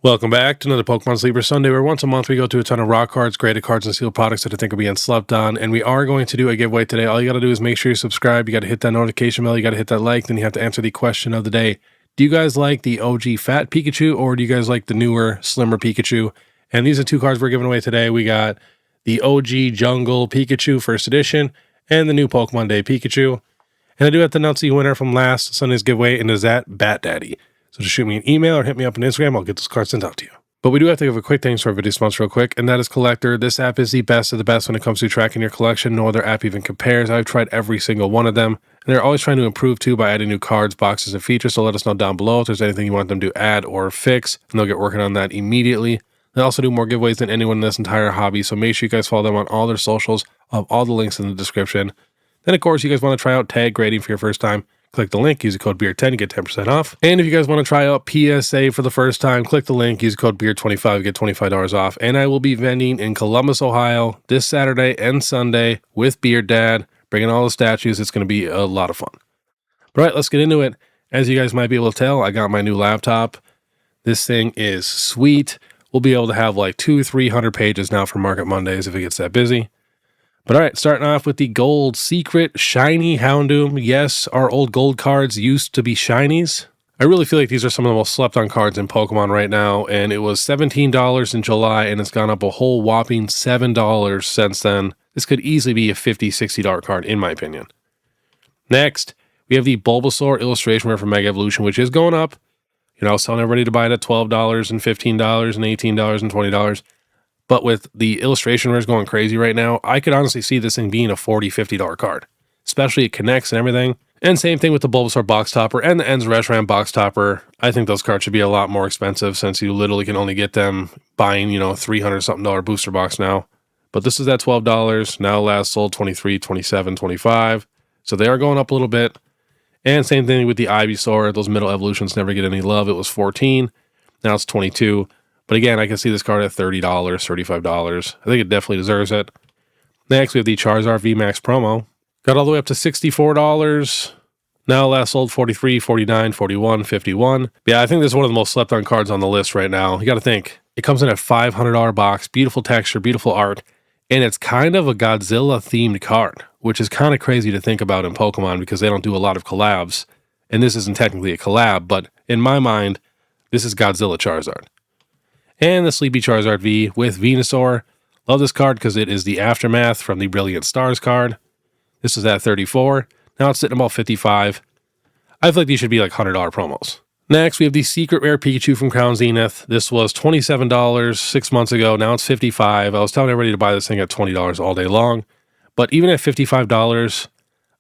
Welcome back to another Pokemon Sleeper Sunday, where once a month we go to a ton of raw cards, graded cards, and sealed products that I think are being slept on. And we are going to do a giveaway today. All you got to do is make sure you subscribe. You got to hit that notification bell. You got to hit that like. Then you have to answer the question of the day. Do you guys like the OG fat Pikachu, or do you guys like the newer, slimmer Pikachu? And these are two cards we're giving away today. We got the OG Jungle Pikachu First Edition and the new Pokemon Day Pikachu. And I do have to announce the winner from last Sunday's giveaway, and is that Bat Daddy. So just shoot me an email or hit me up on Instagram. I'll get those cards sent out to you. But we do have to give a quick thanks to our video sponsor real quick, and that is COLLECTR. This app is the best of the best when it comes to tracking your collection. No other app even compares. I've tried every single one of them, and they're always trying to improve too by adding new cards, boxes, and features. So let us know down below if there's anything you want them to add or fix, and they'll get working on that immediately. They also do more giveaways than anyone in this entire hobby, so make sure you guys follow them on all their socials. I'll have all the links in the description. Then, of course, you guys want to try out tag grading for your first time. Click the link, use the code BEER10 to get 10% off. And if you guys want to try out PSA for the first time, click the link, use the code BEER25 to get $25 off. And I will be vending in Columbus, Ohio this Saturday and Sunday with Beard Dad, bringing all the statues. It's going to be a lot of fun. All right, let's get into it. As you guys might be able to tell, I got my new laptop. This thing is sweet. We'll be able to have like 200-300 pages now for Market Mondays if it gets that busy. But all right, starting off with the gold secret shiny Houndoom. Yes, our old gold cards used to be shinies. I really feel like these are some of the most slept on cards in Pokemon right now, and it was $17 in July, and it's gone up a whole whopping $7 since then. This could easily be a $50, $60 card, in my opinion. Next, we have the Bulbasaur illustration rare from Mega Evolution, which is going up. You know, I was telling everybody to buy it at $12 and $15 and $18 and $20. But with the illustration rares going crazy right now, I could honestly see this thing being a $40, $50 card. Especially it connects and everything. And same thing with the Bulbasaur box topper and the Ends Reshiram box topper. I think those cards should be a lot more expensive since you literally can only get them buying, $300-something booster box now. But this is at $12. Now last sold $23, $27, $25. So they are going up a little bit. And same thing with the Ivysaur. Those middle evolutions never get any love. It was $14. Now it's $22. But again, I can see this card at $30, $35. I think it definitely deserves it. Next, we have the Charizard VMAX promo. Got all the way up to $64. Now last sold $43, $49, $41, $51. Yeah, I think this is one of the most slept on cards on the list right now. You got to think, it comes in a $500 box, beautiful texture, beautiful art, and it's kind of a Godzilla-themed card, which is kind of crazy to think about in Pokemon because they don't do a lot of collabs. And this isn't technically a collab, but in my mind, this is Godzilla Charizard. And the Sleepy Charizard V with Venusaur. Love this card because it is the Aftermath from the Brilliant Stars card. This is at $34. Now it's sitting about $55. I feel like these should be like $100 promos. Next, we have the Secret Rare Pikachu from Crown Zenith. This was $27 6 months ago. Now it's $55. I was telling everybody to buy this thing at $20 all day long. But even at $55,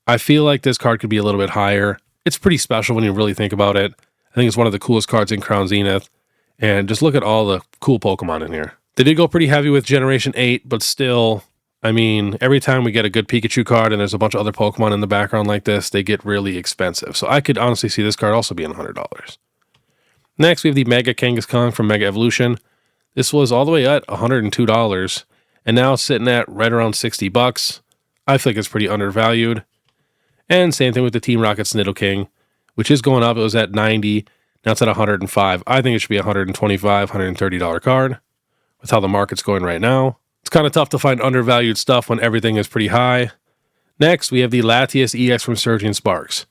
I feel like this card could be a little bit higher. It's pretty special when you really think about it. I think it's one of the coolest cards in Crown Zenith. And just look at all the cool Pokemon in here. They did go pretty heavy with Generation 8, but still, I mean, every time we get a good Pikachu card and there's a bunch of other Pokemon in the background like this, they get really expensive. So I could honestly see this card also being $100. Next, we have the Mega Kangaskhan from Mega Evolution. This was all the way at $102, and now it's sitting at right around $60. I feel like it's pretty undervalued. And same thing with the Team Rocket Sniddleking, which is going up. It was at $90. Now it's at $105. I think it should be a $125, $130 card with how the market's going right now. It's kind of tough to find undervalued stuff when everything is pretty high. Next, we have the Latias EX from Surging Sparks.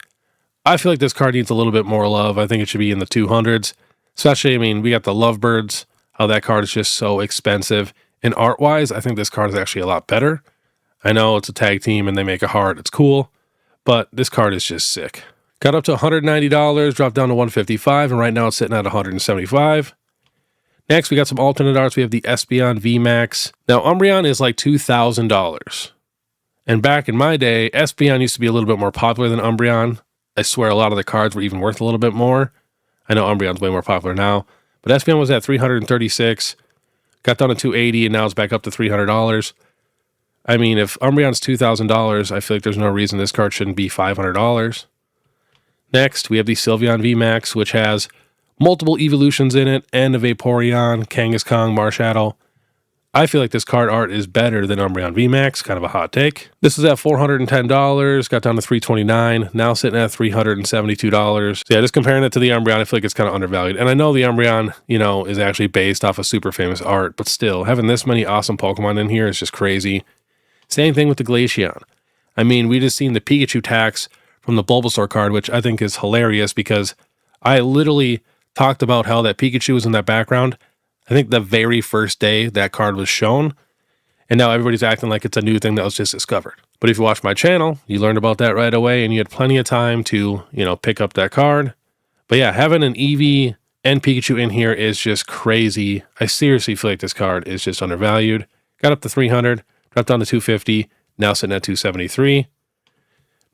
I feel like this card needs a little bit more love. I think it should be in the 200s. Especially, we got the Lovebirds, how that card is just so expensive. And art-wise, I think this card is actually a lot better. I know it's a tag team and they make a heart. It's cool. But this card is just sick. Got up to $190, dropped down to $155, and right now it's sitting at $175. Next, we got some alternate arts. We have the Espeon VMAX. Now, Umbreon is like $2,000. And back in my day, Espeon used to be a little bit more popular than Umbreon. I swear a lot of the cards were even worth a little bit more. I know Umbreon's way more popular now. But Espeon was at $336, got down to $280, and now it's back up to $300. I mean, if Umbreon's $2,000, I feel like there's no reason this card shouldn't be $500. Next, we have the Sylveon VMAX, which has multiple evolutions in it, and a Vaporeon, Kangaskhan, Marshadow. I feel like this card art is better than Umbreon VMAX, kind of a hot take. This is at $410, got down to $329, now sitting at $372. So yeah, just comparing it to the Umbreon, I feel like it's kind of undervalued. And I know the Umbreon, you know, is actually based off of super famous art, but still, having this many awesome Pokemon in here is just crazy. Same thing with the Glaceon. I mean, we just seen the Pikachu tax from the Bulbasaur card, which I think is hilarious because I literally talked about how that Pikachu was in that background. I think the very first day that card was shown, and now everybody's acting like it's a new thing that was just discovered. But if you watch my channel, you learned about that right away, and you had plenty of time to, you know, pick up that card. But yeah, having an Eevee and Pikachu in here is just crazy. I seriously feel like this card is just undervalued. Got up to 300, dropped down to 250, now sitting at 273.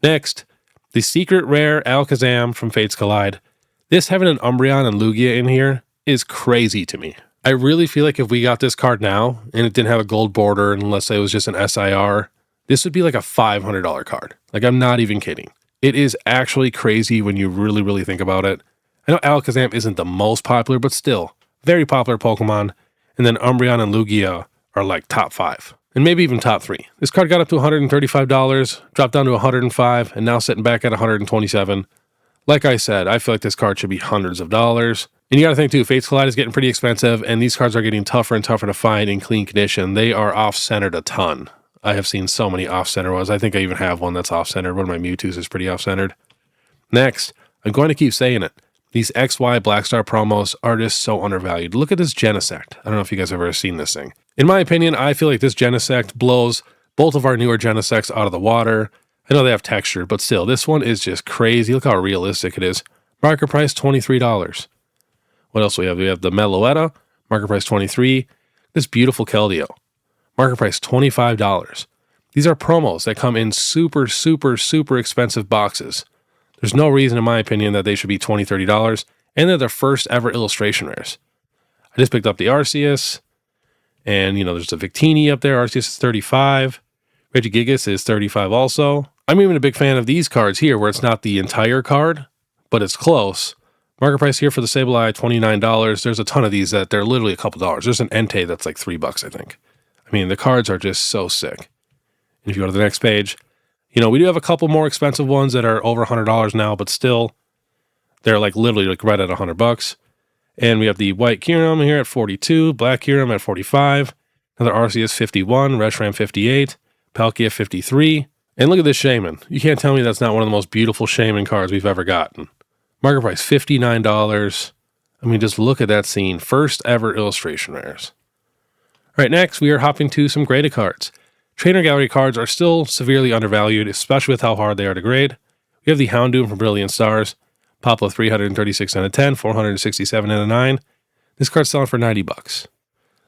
Next, the secret rare Alakazam from Fates Collide. This having an Umbreon and Lugia in here is crazy to me. I really feel like if we got this card now and it didn't have a gold border, and let's say it was just an SIR, this would be like a $500 card. Like, I'm not even kidding. It is actually crazy when you really, really think about it. I know Alakazam isn't the most popular, but still, very popular Pokemon. And then Umbreon and Lugia are like top 5, and maybe even top 3. This card got up to $135, dropped down to $105, and now sitting back at $127. Like I said, I feel like this card should be hundreds of dollars. And you got to think too, Fates Collide is getting pretty expensive, and these cards are getting tougher and tougher to find in clean condition. They are off-centered a ton. I have seen so many off-center ones. I think I even have one that's off-centered. One of my Mewtwo's is pretty off-centered. Next, I'm going to keep saying it. These XY Blackstar promos are just so undervalued. Look at this Genesect. I don't know if you guys have ever seen this thing. In my opinion, I feel like this Genesect blows both of our newer Genesects out of the water. I know they have texture, but still, this one is just crazy. Look how realistic it is. Market price, $23. What else do we have? We have the Meloetta, market price $23. This beautiful Keldeo, market price $25. These are promos that come in super, super, super expensive boxes. There's no reason, in my opinion, that they should be $20, $30, and they're the first ever illustration rares. I just picked up the Arceus, and, you know, there's the Victini up there. Arceus is $35. Regigigas is $35 also. I'm even a big fan of these cards here, where it's not the entire card, but it's close. Market price here for the Sableye, $29. There's a ton of these that they're literally a couple dollars. There's an Entei that's like $3, I think. I mean, the cards are just so sick. And if you go to the next page, you know, we do have a couple more expensive ones that are over $100 now, but still, they're like literally like right at $100. And we have the White Kyurem here at 42, Black Kyurem at 45, another Arceus 51, Reshiram 58, Palkia 53. And look at this Shaman. You can't tell me that's not one of the most beautiful Shaman cards we've ever gotten. Market price, $59. I mean, just look at that scene. First ever illustration rares. All right, next, we are hopping to some graded cards. Trainer Gallery cards are still severely undervalued, especially with how hard they are to grade. We have the Houndoom from Brilliant Stars. Pop of 336 and a 10, 467 and a 9. This card's selling for $90.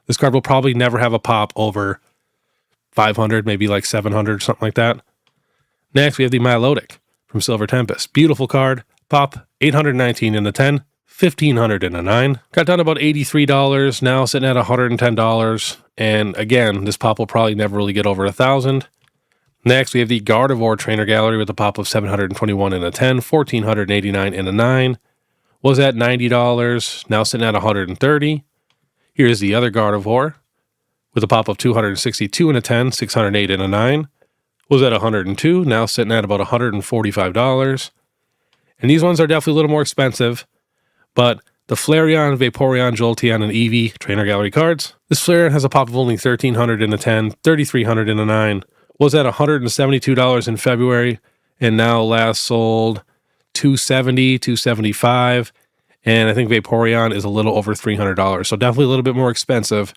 This card will probably never have a pop over 500, maybe like 700, something like that. Next, we have the Milotic from Silver Tempest. Beautiful card. Pop, 819 and a 10, 1500 and a 9. Got down to about $83, now sitting at $110. And again, this pop will probably never really get over 1,000. Next, we have the Gardevoir Trainer Gallery with a pop of 721 and a 10, 1489 and a 9. Was at $90, now sitting at $130. Here's the other Gardevoir with a pop of 262 and a 10, 608 and a 9. Was at $102, now sitting at about $145. And these ones are definitely a little more expensive, but the Flareon, Vaporeon, Jolteon, and Eevee Trainer Gallery cards. This Flareon has a pop of only 1,300 in a 10, 3,300 in a 9. Was at $172 in February, and now last sold $270, $275, and I think Vaporeon is a little over $300, so definitely a little bit more expensive,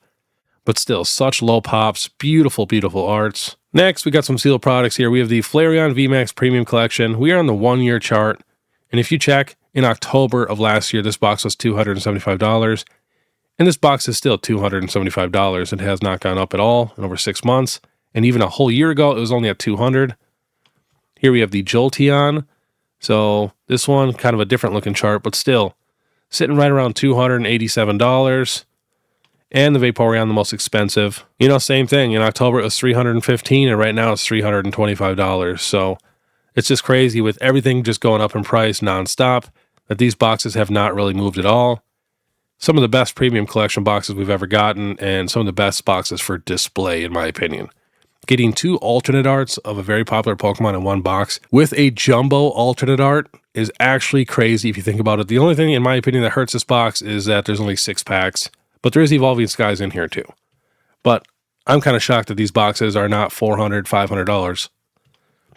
but still such low pops, beautiful, beautiful arts. Next, we got some sealed products here. We have the Flareon VMAX Premium Collection. We are on the 1-year chart. And if you check, in October of last year, this box was $275. And this box is still $275. It has not gone up at all in over 6 months. And even a whole year ago, it was only at $200. Here we have the Jolteon. So this one, kind of a different looking chart, but still sitting right around $287. And the Vaporeon, the most expensive. You know, same thing. In October, it was $315, and right now it's $325. So it's just crazy with everything just going up in price nonstop that these boxes have not really moved at all. some of the best premium collection boxes we've ever gotten, and some of the best boxes for display, in my opinion. Getting 2 alternate arts of a very popular Pokemon in one box with a jumbo alternate art is actually crazy if you think about it. The only thing, in my opinion, that hurts this box is that there's only 6 packs, but there is Evolving Skies in here too. But I'm kind of shocked that these boxes are not $400, $500.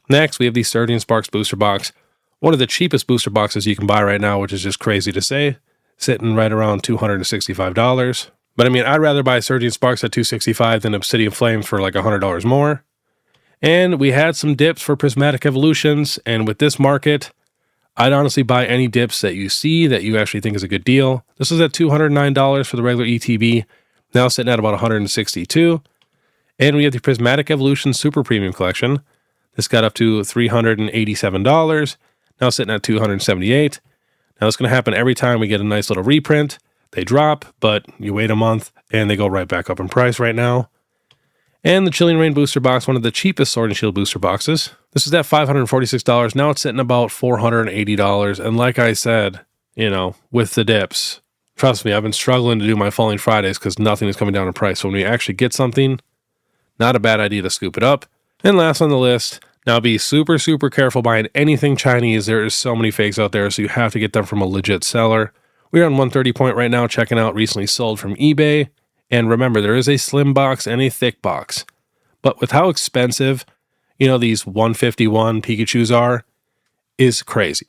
Next, we have the Surgeon Sparks booster box. One of the cheapest booster boxes you can buy right now, which is just crazy to say, sitting right around $265. But I mean, I'd rather buy Surging Sparks at $265 than Obsidian Flames for like $100 more. And we had some dips for Prismatic Evolutions, and with this market, I'd honestly buy any dips that you see that you actually think is a good deal. This is at $209 for the regular ETB, now sitting at about $162. And we have the Prismatic Evolution Super Premium Collection. This got up to $387, now sitting at $278. Now it's going to happen every time we get a nice little reprint. They drop, but you wait a month and they go right back up in price right now. And the Chilling Reign booster box, one of the cheapest Sword and Shield booster boxes. This is at $546. Now it's sitting about $480. And like I said, you know, with the dips, trust me, I've been struggling to do my Falling Fridays because nothing is coming down in price. So when we actually get something, not a bad idea to scoop it up. And last on the list, now be super, super careful buying anything Chinese. There is so many fakes out there, so you have to get them from a legit seller. We're on 130 point right now, checking out recently sold from eBay. And remember, there is a slim box and a thick box. But with how expensive, you know, these 151 Pikachus are, is crazy.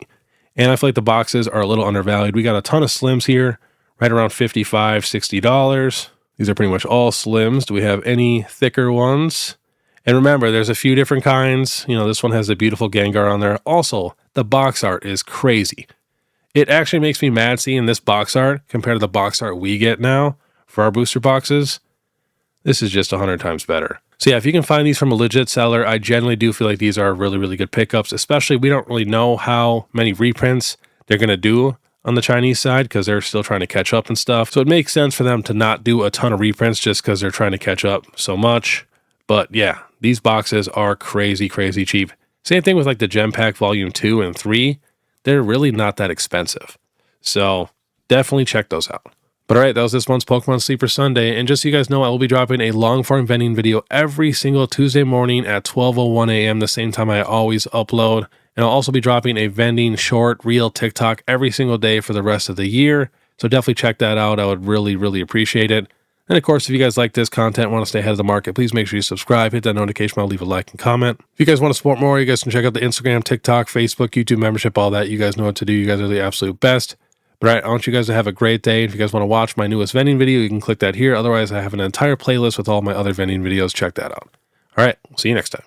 And I feel like the boxes are a little undervalued. We got a ton of slims here, right around $55, $60. These are pretty much all slims. Do we have any thicker ones? And remember, there's a few different kinds. You know, this one has a beautiful Gengar on there. Also, the box art is crazy. It actually makes me mad seeing this box art compared to the box art we get now for our booster boxes. This is just 100 times better. So yeah, if you can find these from a legit seller, I generally do feel like these are really, really good pickups, especially we don't really know how many reprints they're going to do on the Chinese side because they're still trying to catch up and stuff. So it makes sense for them to not do a ton of reprints just because they're trying to catch up so much. But yeah, these boxes are crazy, crazy cheap. Same thing with like the Gem Pack Volume 2 and 3. They're really not that expensive. So definitely check those out. But all right, that was this month's Pokemon Sleeper Sunday. And just so you guys know, I will be dropping a long form vending video every single Tuesday morning at 12:01 a.m., the same time I always upload. And I'll also be dropping a vending short reel TikTok every single day for the rest of the year. So definitely check that out. I would really, really appreciate it. And of course, if you guys like this content, want to stay ahead of the market, please make sure you subscribe, hit that notification bell, leave a like and comment. If you guys want to support more, you guys can check out the Instagram, TikTok, Facebook, YouTube membership, all that. You guys know what to do. You guys are the absolute best. But all right, I want you guys to have a great day. If you guys want to watch my newest vending video, you can click that here. Otherwise, I have an entire playlist with all my other vending videos. Check that out. All right, see you next time.